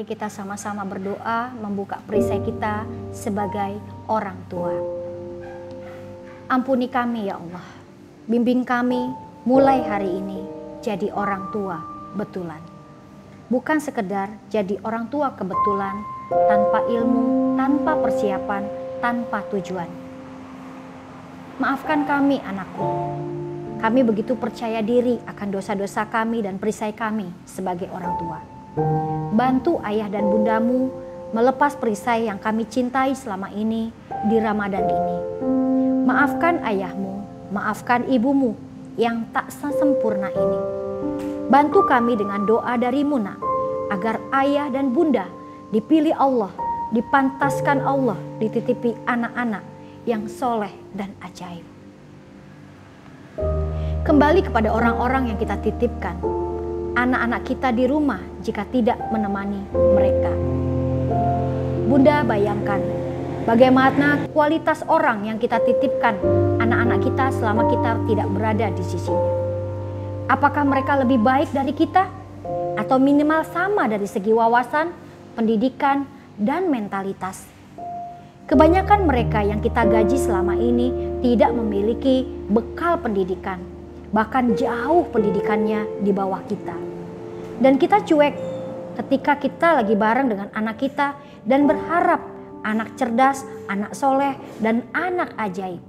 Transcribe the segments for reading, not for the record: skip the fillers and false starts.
Mari kita sama-sama berdoa membuka perisai kita sebagai orang tua. Ampuni kami ya Allah, bimbing kami mulai hari ini jadi orang tua betulan. Bukan sekedar jadi orang tua kebetulan, tanpa ilmu, tanpa persiapan, tanpa tujuan. Maafkan kami anakku, kami begitu percaya diri akan dosa-dosa kami dan perisai kami sebagai orang tua. Bantu ayah dan bundamu melepas perisai yang kami cintai selama ini di Ramadan ini. Maafkan ayahmu, maafkan ibumu yang tak sesempurna ini. Bantu kami dengan doa darimu nak, agar ayah dan bunda dipilih Allah, dipantaskan Allah, dititipi anak-anak yang soleh dan ajaib. Kembali kepada orang-orang yang kita titipkan, anak-anak kita di rumah jika tidak menemani mereka. Bunda bayangkan bagaimana kualitas orang yang kita titipkan anak-anak kita selama kita tidak berada di sisinya. Apakah mereka lebih baik dari kita? Atau minimal sama dari segi wawasan, pendidikan, dan mentalitas? Kebanyakan mereka yang kita gaji selama ini tidak memiliki bekal pendidikan. Bahkan jauh pendidikannya di bawah kita. Dan kita cuek ketika kita lagi bareng dengan anak kita dan berharap anak cerdas, anak soleh, dan anak ajaib.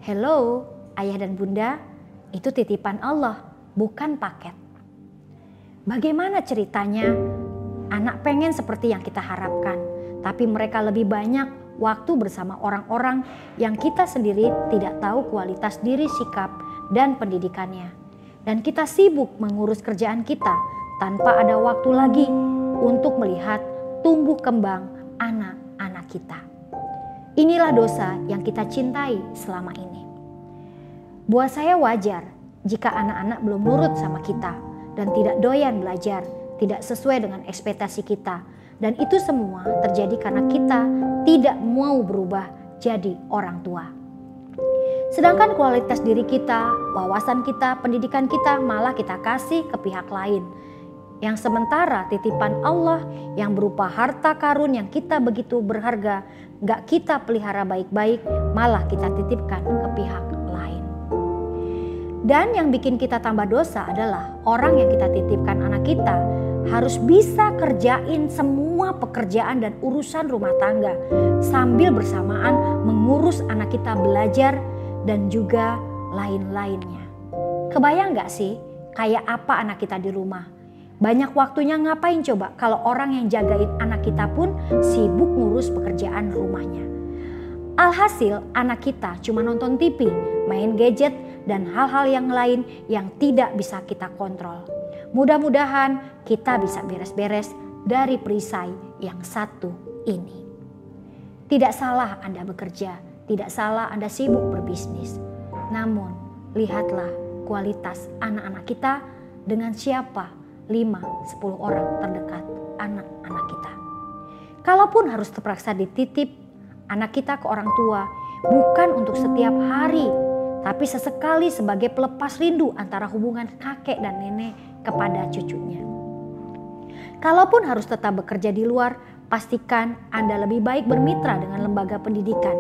Hello, ayah dan bunda, itu titipan Allah, bukan paket. Bagaimana ceritanya anak pengen seperti yang kita harapkan, tapi mereka lebih banyak waktu bersama orang-orang yang kita sendiri tidak tahu kualitas diri, sikap, dan pendidikannya. Dan kita sibuk mengurus kerjaan kita tanpa ada waktu lagi untuk melihat tumbuh kembang anak-anak kita. Inilah dosa yang kita cintai selama ini. Buat saya wajar jika anak-anak belum nurut sama kita dan tidak doyan belajar, tidak sesuai dengan ekspektasi kita. Dan itu semua terjadi karena kita tidak mau berubah jadi orang tua. Sedangkan kualitas diri kita, wawasan kita, pendidikan kita malah kita kasih ke pihak lain. Yang sementara titipan Allah yang berupa harta karun yang kita begitu berharga, gak kita pelihara baik-baik, malah kita titipkan ke pihak lain. Dan yang bikin kita tambah dosa adalah orang yang kita titipkan anak kita harus bisa kerjain semua pekerjaan dan urusan rumah tangga sambil bersamaan mengurus anak kita belajar dan juga lain-lainnya. Kebayang gak sih kayak apa anak kita di rumah? Banyak waktunya ngapain coba kalau orang yang jagain anak kita pun sibuk ngurus pekerjaan rumahnya. Alhasil anak kita cuma nonton TV, main gadget, dan hal-hal yang lain yang tidak bisa kita kontrol. Mudah-mudahan kita bisa beres-beres dari perisai yang satu ini. Tidak salah Anda bekerja, tidak salah Anda sibuk berbisnis. Namun lihatlah kualitas anak-anak kita dengan siapa 5-10 orang terdekat anak-anak kita. Kalaupun harus terpaksa dititip anak kita ke orang tua, bukan untuk setiap hari, tapi sesekali sebagai pelepas rindu antara hubungan kakek dan nenek kepada cucunya. Kalaupun harus tetap bekerja di luar, pastikan Anda lebih baik bermitra dengan lembaga pendidikan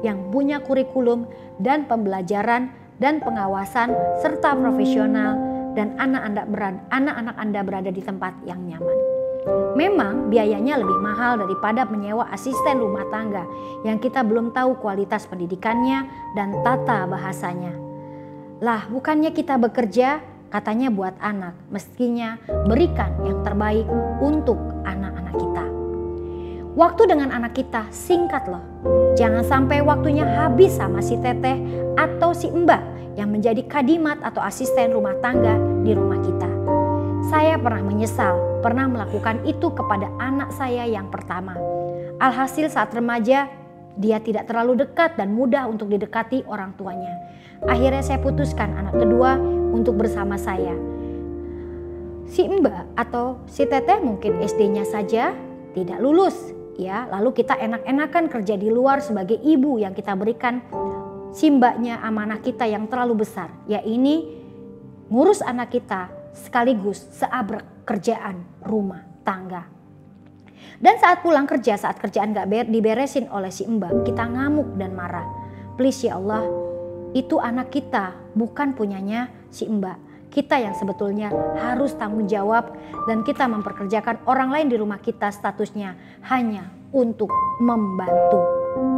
yang punya kurikulum dan pembelajaran dan pengawasan serta profesional, dan anak-anak Anda berada di tempat yang nyaman. Memang biayanya lebih mahal daripada menyewa asisten rumah tangga yang kita belum tahu kualitas pendidikannya dan tata bahasanya. Lah, bukannya kita bekerja katanya buat anak, mestinya berikan yang terbaik untuk anak-anak kita. Waktu dengan anak kita singkat loh. Jangan sampai waktunya habis sama si teteh atau si mbak yang menjadi kadimat atau asisten rumah tangga di rumah kita. Saya pernah menyesal, pernah melakukan itu kepada anak saya yang pertama. Alhasil saat remaja, dia tidak terlalu dekat dan mudah untuk didekati orang tuanya. Akhirnya saya putuskan anak kedua untuk bersama saya. Si mbak atau si teteh mungkin SD-nya saja tidak lulus. Ya, lalu kita enak-enakan kerja di luar sebagai ibu yang kita berikan si mbaknya amanah kita yang terlalu besar, ya ini ngurus anak kita sekaligus seabrek kerjaan rumah tangga. Dan saat pulang kerja, saat kerjaan gak diberesin oleh si mbak, kita ngamuk dan marah. Please ya Allah, itu anak kita, bukan punyanya si mbak. Kita yang sebetulnya harus tanggung jawab dan kita memperkerjakan orang lain di rumah kita statusnya hanya untuk membantu.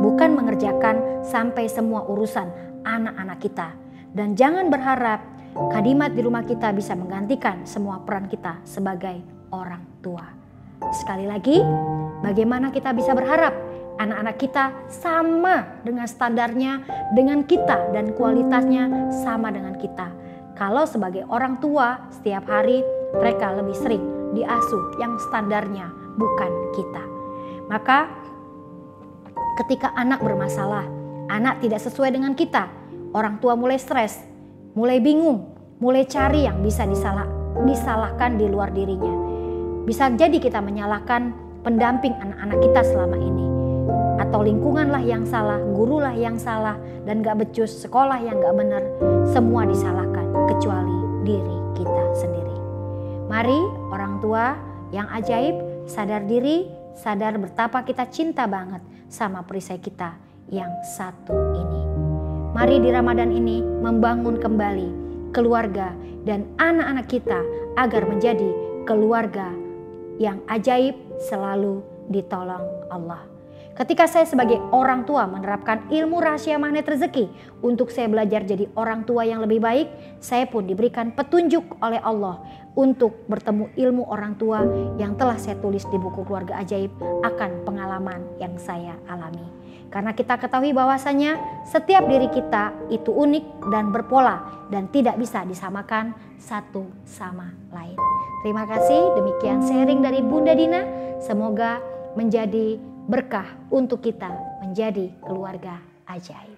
Bukan mengerjakan sampai semua urusan anak-anak kita. Dan jangan berharap Kadimat di rumah kita bisa menggantikan semua peran kita sebagai orang tua. Sekali lagi, bagaimana kita bisa berharap anak-anak kita sama dengan standarnya dengan kita dan kualitasnya sama dengan kita. Kalau sebagai orang tua setiap hari mereka lebih sering diasuh yang standarnya bukan kita. Maka ketika anak bermasalah, anak tidak sesuai dengan kita, orang tua mulai stres, mulai bingung, mulai cari yang bisa disalahkan di luar dirinya. Bisa jadi kita menyalahkan pendamping anak-anak kita selama ini. Atau lingkunganlah yang salah, gurulah yang salah, dan gak becus, sekolah yang gak benar. Semua disalahkan kecuali diri kita sendiri. Mari orang tua yang ajaib sadar diri, sadar betapa kita cinta banget sama perisai kita yang satu ini. Mari di Ramadan ini membangun kembali keluarga dan anak-anak kita agar menjadi keluarga yang ajaib, selalu ditolong Allah. Ketika saya sebagai orang tua menerapkan ilmu rahasia magnet rezeki untuk saya belajar jadi orang tua yang lebih baik, saya pun diberikan petunjuk oleh Allah untuk bertemu ilmu orang tua yang telah saya tulis di buku Keluarga Ajaib akan pengalaman yang saya alami. Karena kita ketahui bahwasanya setiap diri kita itu unik dan berpola dan tidak bisa disamakan satu sama lain. Terima kasih, demikian sharing dari Bunda Dina. Semoga menjadi berkah untuk kita menjadi keluarga ajaib.